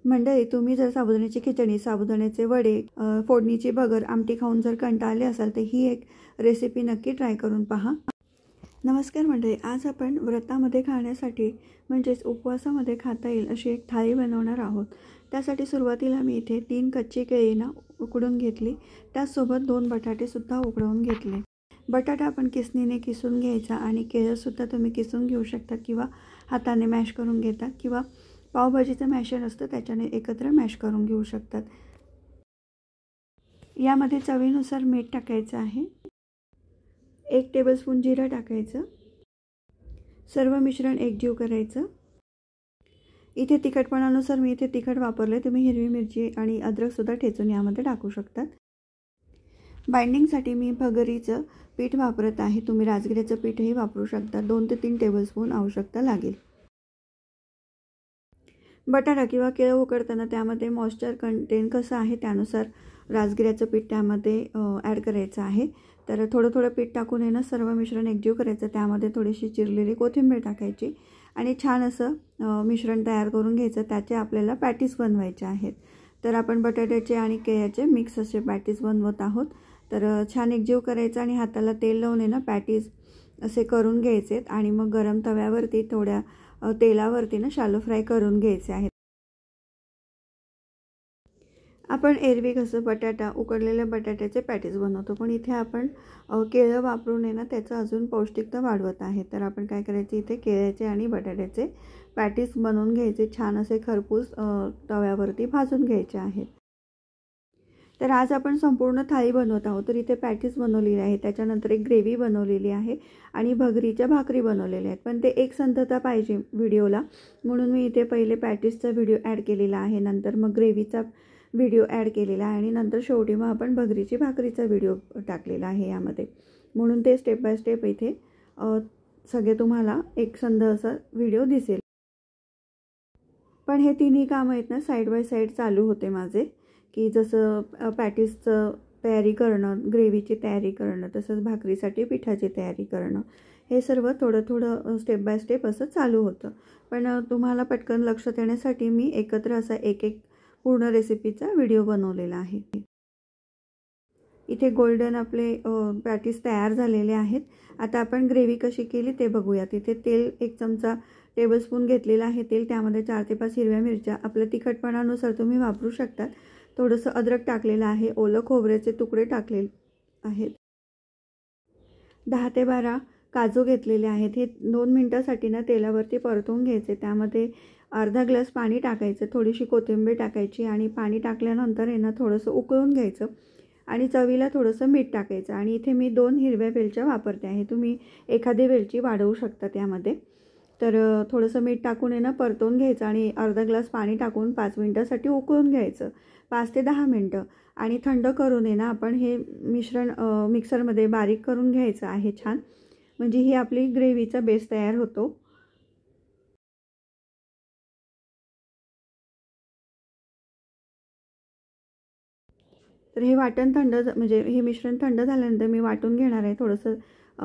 मंडळी, तुम्ही जर साबुदाण्याची खिचडी, साबुदाण्याचे वडे, फोडणीची भगर, आमटी खाऊन जर कंटाळले असाल तर ही एक रेसिपी नक्की ट्राय करून पहा। नमस्कार मंडळी, आज आपण व्रतामध्ये खाण्यासाठी म्हणजेच उपवासामध्ये खाता येईल अशी एक थाळी बनवणार आहोत। त्यासाठी सुरुवातीला मी इथे 3 कच्ची केळी उकडून घेतली, त्यासोबत 2 बटाटे सुद्धा उकडवून घेतले। बटाटा आपण किसणीने किसून घ्यायचा आणि केळं सुद्धा तुम्ही किसून घेऊ शकता किंवा हाताने मॅश करून घेता किंवा पावभाजीचं मॅशर असतं त्याच्याने एकत्र मॅश करून घेऊ शकतात। यामध्ये चवीनुसार मीठ टाकायचं आहे, 1 टेबलस्पून जिरं टाकायचं, सर्व मिश्रण एकजीव करायचं। इथे तिखटपणानुसार मी इथे तिखट वापरले, तुम्ही हिरवी मिरची आणि अद्रक सुद्धा ठेचून यामध्ये टाकू शकतात। बाइंडिंगसाठी मी भगरीचं पीठ वापरत आहे, तुम्ही राजगिऱ्याचं पीठही वापरू शकता। 2 ते 3 टेबलस्पून आवश्यकता लागेल। बटाटा किंवा केळं उकडताना त्यामध्ये मॉइश्चर कंटेंट कसं आहे त्यानुसार राजगिऱ्याचं पीठ त्यामध्ये ॲड करायचं आहे। तर थोडं थोडं पीठ टाकून आहे ना सर्व मिश्रण एकजीव करायचं, त्यामध्ये थोडीशी चिरलेली कोथिंबीर टाकायची आणि छान असं मिश्रण तयार करून घ्यायचं। त्याचे आपल्याला पॅटीस बनवायचे आहेत। तर आपण बटाट्याचे आणि केळ्याचे मिक्स असे पॅटीस बनवत आहोत। तर छान एकजीव करायचं आणि हाताला तेल लावून आहे ना पॅटीस असे करून घ्यायचे आणि मग गरम तव्यावरती थोड्या तेलावरती ना शॅलो फ्राय करून घ्यायचे आहेत। आपण एरवी कसं बटाटा उकडलेल्या बटाट्याचे पॅटीस बनवतो, पण इथे आपण केळं वापरून आहे ना त्याचं अजून पौष्टिकता वाढवत आहे। तर आपण काय करायचे, इथे केळ्याचे आणि बटाट्याचे पॅटीस बनवून घ्यायचे, छान असे खरपूस तव्यावरती भाजून घ्यायचे आहेत। तर आज आपण संपूर्ण थाळी बनवत आहोत। तर इथे पॅटीस बनवलेली आहे, त्याच्यानंतर एक ग्रेव्ही बनवलेली आहे आणि भगरीच्या भाकरी बनवलेल्या आहेत, पण ते एकसंधता पाहिजे व्हिडिओला म्हणून मी इथे पहिले पॅटीसचा व्हिडिओ ॲड केलेला आहे, नंतर मग ग्रेव्हीचा व्हिडिओ ॲड केलेला आहे आणि नंतर शेवटी मग आपण भगरीची भाकरीचा व्हिडिओ टाकलेला आहे यामध्ये, म्हणून ते स्टेप बाय स्टेप इथे सगळे तुम्हाला एकसंध असा व्हिडिओ दिसेल। पण हे तिन्ही कामं आहेत ना साईड बाय साईड चालू होते माझे, की जसं पॅटीसचं तयारी करणं, ग्रेव्हीची तयारी करणं, तसंच भाकरीसाठी पिठाची तयारी करणं, हे सर्व थोडं थोडं स्टेप बाय स्टेप असं चालू होतं। पण तुम्हाला पटकन लक्षात येण्यासाठी मी एकत्र असा एक पूर्ण रेसिपीचा व्हिडिओ बनवलेला आहे। इथे गोल्डन आपले पॅटीस तयार झालेले आहेत। आता आपण ग्रेव्ही कशी केली ते बघूया। तिथे तेल 1 चमचा टेबलस्पून घेतलेला आहे तेल, त्यामध्ये 4 ते 5 हिरव्या मिरच्या आपल्या तिखटपणानुसार तुम्ही वापरू शकतात। थोडंसं अद्रक टाकलेलं आहे, ओलं खोबऱ्याचे तुकडे टाकलेले आहेत, 10 ते 12 काजू घेतलेले आहेत। हे 2 मिनिटांसाठी ना तेलावरती परतवून घ्यायचे। त्यामध्ये अर्धा ग्लास पाणी टाकायचं, थोडीशी कोथिंबीर टाकायची आणि पाणी टाकल्यानंतर आहे ना थोडंसं उकळून घ्यायचं आणि चवीला थोडंसं मीठ टाकायचं। आणि इथे मी 2 हिरव्या वेलच्या वापरते आहे, तुम्ही एखादी वेलची वाढवू शकता त्यामध्ये। तर थोडंसं मीठ टाकून आहे ना परतवून घ्यायचं आणि अर्धा ग्लास पाणी टाकून 5 मिनिटांसाठी उकळून घ्यायचं, 5 ते 10 मिनिटं, आणि थंड करून आहे ना आपण हे मिश्रण मिक्सरमध्ये बारीक करून घ्यायचं आहे छान, म्हणजे ही आपली ग्रेव्हीचा बेस तयार होतो। तर हे वाटण म्हणजे हे मिश्रण थंड झाल्यानंतर मी वाटून घेणार आहे, थोडंसं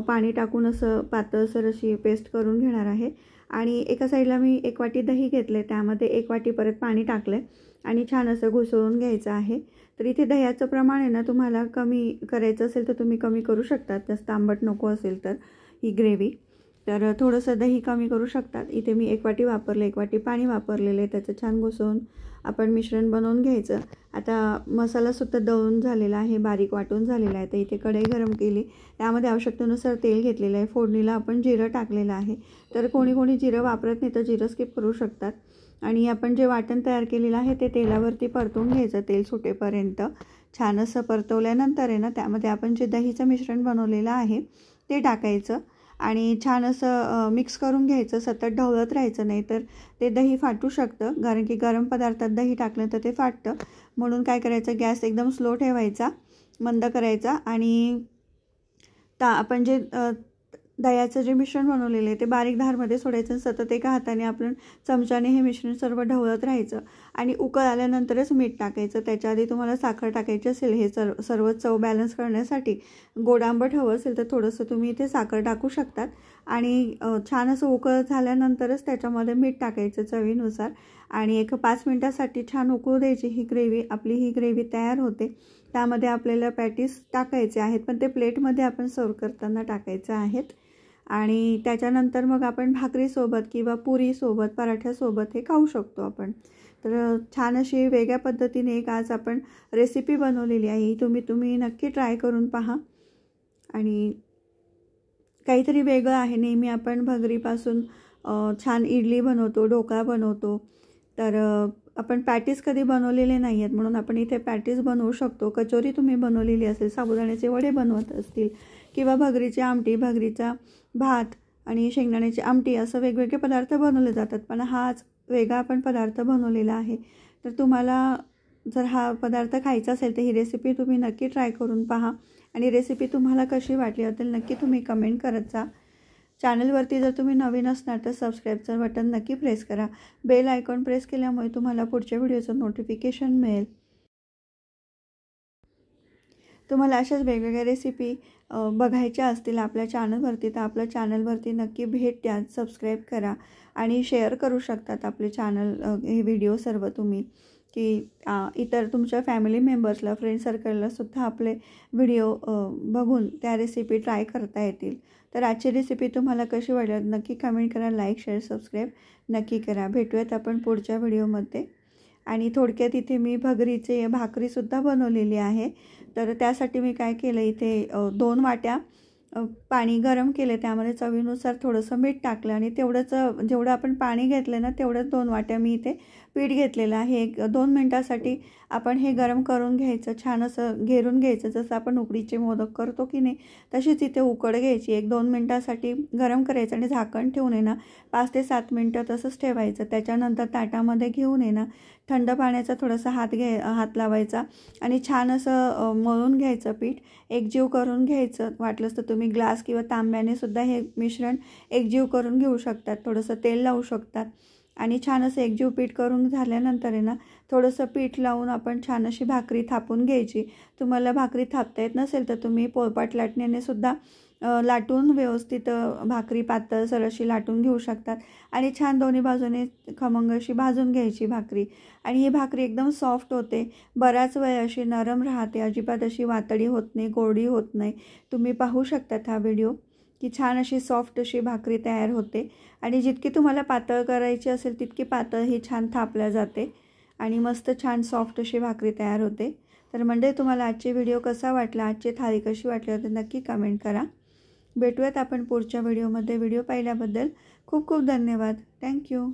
पाणी टाकून असं पातळसर अशी पेस्ट करून घेणार आहे। आणि एका साईडला मी 1 वाटी दही घेतले, त्यामध्ये 1 वाटी परत पाणी टाकले आणि छान असं घुसळून घ्यायचं आहे। तर इथे दह्याचं प्रमाण आहे ना तुम्हाला कमी करायचं असेल तर तुम्ही कमी करू शकतात, जास्त आंबट नको असेल तर ही ग्रेव्ही, तर थोडंसं दही कमी करू शकतात। इथे मी 1 वाटी वापरले, 1 वाटी पाणी वापरलेलं आहे, त्याचं छान घुसळून आपण मिश्रण बनवून घ्यायचं। आता मसालासुद्धा दळून झालेला आहे, बारीक वाटून झालेला आहे। तर इथे कढई गरम केली, त्यामध्ये आवश्यकतेनुसार तेल घेतलेलं आहे, फोडणीला आपण जिरं टाकलेलं आहे। तर कोणी कोणी जिरं वापरत नाही तर जिरं स्किप करू शकतात। आणि आपण जे वाटण तयार केलेलं आहे ते तेलावरती परतवून घ्यायचं, तेल सुटेपर्यंत छान असं परतवल्यानंतर आहे ना त्यामध्ये आपण जे दहीचं मिश्रण बनवलेलं आहे ते टाकायचं आणि छान असं मिक्स करून घ्यायचं, सतत ढवळत राहायचं, नाही तर ते दही फाटू शकतं, कारण की गरम पदार्थात दही टाकलं तर ते फाटतं। म्हणून काय करायचं, गॅस एकदम स्लो ठेवायचा, मंद करायचा आणि आपण जे दह्याचं जे मिश्रण बनवलेलं आहे ते बारीक धारमध्ये सोडायचं आणि सतत एका हाताने आपण चमच्याने हे मिश्रण सर्व ढवळत राहायचं आणि उकळ आल्यानंतरच मीठ टाकायचं. त्याच्या आधी तुम्हाला साखर टाकायची असेल हे सर्व चव बॅलन्स करण्यासाठी, गोड आंबट हवं असेल तर थोडंसं तुम्ही इथे साखर टाकू शकतात. आणि छान असं उकळ झाल्यानंतरच त्याच्यामध्ये मीठ टाकायचं चवीनुसार आणि 5 मिनिटासाठी छान उकळू द्यायची. ही ग्रेव्ही तयार होते. त्यामध्ये आपल्याला पॅटीस टाकायचे आहेत, पण ते प्लेटमध्ये आपण सर्व करताना टाकायचे आहेत. आणि त्याच्यानंतर मग आपण भाकरीसोबत किंवा पुरीसोबत, पराठ्यासोबत हे खाऊ शकतो आपण. तर छान अशी वेगळ्या पद्धतीने एक आज आपण रेसिपी बनवलेली आहे. तुम्ही नक्की ट्राय करून पहा. आणि काहीतरी वेगळं आहे. नेहमी आपण भगरीपासून छान इडली बनवतो, ढोकळा बनवतो, तर आपण पॅटीस कधी बनवलेले नाही आहेत, म्हणून आपण इथे पॅटीस बनवू शकतो. कचोरी तुम्ही बनवलेली असेल, साबुदाण्याचे वडे बनवत असतील किंवा भगरीची आमटी, भगरीचा भात आणि शेंगदाण्याची आमटी असं वेगवेगळे पदार्थ बनवले जातात. पण हाच वेगळा आपण पदार्थ बनवलेला आहे. तर तुम्हाला जर हा पदार्थ खायचा असेल तर ही रेसिपी तुम्ही नक्की ट्राय करून पहा. आणि रेसिपी तुम्हाला कशी वाटली असेल नक्की तुम्ही कमेंट करत जा. चॅनलवरती जर तुम्ही नवीन असणार तर सबस्क्राईबचं बटन नक्की प्रेस करा. बेल आयकॉन प्रेस केल्यामुळे तुम्हाला पुढच्या व्हिडिओचं नोटिफिकेशन मिळेल. तुम्हाला अशाच वेगवेगळ्या रेसिपी बघायच्या असतील आपल्या चॅनलवरती तर आपल्या चॅनलवरती नक्की भेट द्या, सबस्क्राईब करा आणि शेअर करू शकतात आपले चॅनल हे व्हिडिओ सर्व तुम्ही, की इतर तुमच्या फॅमिली मेंबर्सला, फ्रेंड सर्कललासुद्धा आपले व्हिडिओ बघून त्या रेसिपी ट्राय करता येतील. तर आजची रेसिपी तुम्हाला कशी वाटली नक्की कमेंट करा, लाईक, शेअर, सबस्क्राईब नक्की करा. भेटूयात आपण पुढच्या व्हिडिओमध्ये. आणि थोडक्यात इथे मी भगरीचे भाकरीसुद्धा बनवलेली आहे. तर त्यासाठी मी काय केलं, इथे 2 वाट्या पाणी गरम केले, त्यामध्ये चवीनुसार थोडंसं मीठ टाकलं आणि जेवढं आपण पाणी घेतलं ना तेवढंच 2 वाट्या मी इथे पीठ घेतलेलं आहे. 2 मिनटासाठी आपण हे गरम करून घ्यायचं, छान असं घेरून घ्यायचं. जसं आपण उकडीचे मोदक करतो की नाही तशीच इथे उकड घ्यायची. 1-2 मिनटासाठी गरम करायचं आणि झाकण ठेवून आहे ना 5 ते 7 मिनटं तसंच ठेवायचं. त्याच्यानंतर ताटामध्ये घेऊन आहे ना थंड पाण्याचा थोडासा हात लावायचा आणि छान असं मळून घ्यायचं पीठ, एकजीव करून घ्यायचं. वाटलंच तर तुम्ही ग्लास किंवा तांब्याने सुद्धा हे मिश्रण एकजीव करून घेऊ शकतात, थोडंसं तेल लावू शकतात. आणि छान असं एकजीव पीठ करून झाल्यानंतर आहे ना थोडंसं पीठ लावून आपण छान अशी भाकरी थापून घ्यायची. तुम्हाला भाकरी थापता येत नसेल तर तुम्ही पोळपाट लाटण्याने सुद्धा लाटून व्यवस्थित भाकरी पातळसर अशी लाटून घेऊ शकतात. आणि छान दोन्ही बाजूने खमंग अशी भाजून घ्यायची भाकरी. आणि ही भाकरी एकदम सॉफ्ट होते, बराच वेळ अशी नरम राहते, अजिबात अशी वातडी होत नाही, कोरडी होत नाही. तुम्ही पाहू शकतात हा व्हिडिओ की छान अशी सॉफ्ट अशी भाकरी तयार होते. आणि जितकी तुम्हाला पातळ करायची असेल तितकी पातळ ही छान थापल्या जाते आणि मस्त छान सॉफ्ट अशी भाकरी तयार होते. तर म्हणजे तुम्हाला आजची व्हिडिओ कसा वाटला, आजची थाळी कशी वाटली तर नक्की कमेंट करा. भेटूयात आपण पुढच्या व्हिडिओमध्ये. व्हिडिओ पाहिल्याबद्दल खूप खूप धन्यवाद. थँक्यू.